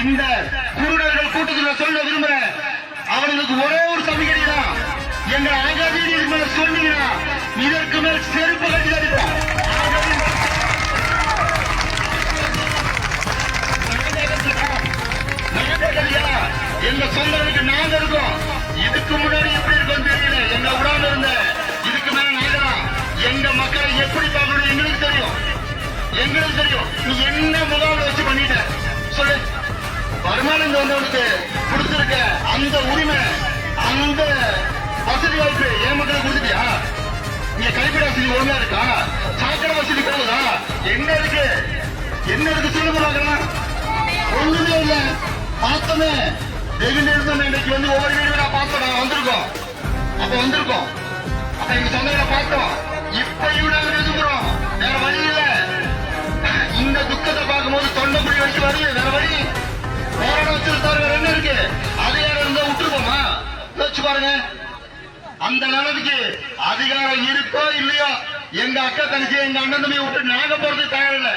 இந்த குருடர்கள் கூட்டத்தில் சொல்ல விரும்புறேன். அவர்களுக்கு ஒரே ஒரு சமிகை தான், எங்க அகதியை மேல சொன்னீங்கன்னா இதற்கு மேல் செருப்பு கட்டி அடிப்போம். எங்க சொந்தங்களுக்கு நாங்க இருக்கோம். இதுக்கு முன்னாடி எப்படி இருக்கும் தெரியல. எங்க உடாம இருந்த இதுக்கு மேல நாங்க எங்க மக்களை எப்படி பார்க்கணும் எங்களுக்கு தெரியும். எங்களுக்கு தெரியும். நீ என்ன முகாமில் வச்சு பண்ணிட்ட சொல்லு. வருமானம் இந்த வந்தவனுக்கு கொடுத்திருக்க அந்த உரிமை, அந்த வசதி வாய்ப்பு என் மக்களுக்கு கொடுத்துட்டியா? நீங்க கைப்பிட வசதி ஒழுங்கா இருக்கா? சாக்கடை வசதி போகுதா? என்ன இருக்கு? என்ன இருக்கு சொல்லுங்க பார்க்கலாம். ஒண்ணுமே இல்ல. பார்த்தோமே வெகு நிறுத்தம் இன்னைக்கு வந்து ஒவ்வொரு வீடு நான் பார்த்தோம். நான் வந்திருக்கோம். அப்ப வந்திருக்கோம். அப்ப எங்க சொந்தங்களை பார்த்தோம். இப்பயும் நாங்க நிறுத்துறோம். வேற வழி இல்ல. இந்த துக்கத்தை பார்க்கும்போது தொண்டை வச்சு வருது. வேற வழி போராட வச்சிருந்தாரு. வேற என்ன இருக்கு? அது யாரும் இருந்தா விட்டுருப்போமா? யோசிச்சு பாருங்க. அந்த நிலைமைக்கு அதிகாரம் இருக்கோ இல்லையோ, எங்க அக்கா தங்கச்சி எங்க அண்ணன் தம்பி விட்டு நாங்க போறதுக்கு தயாரில்லை.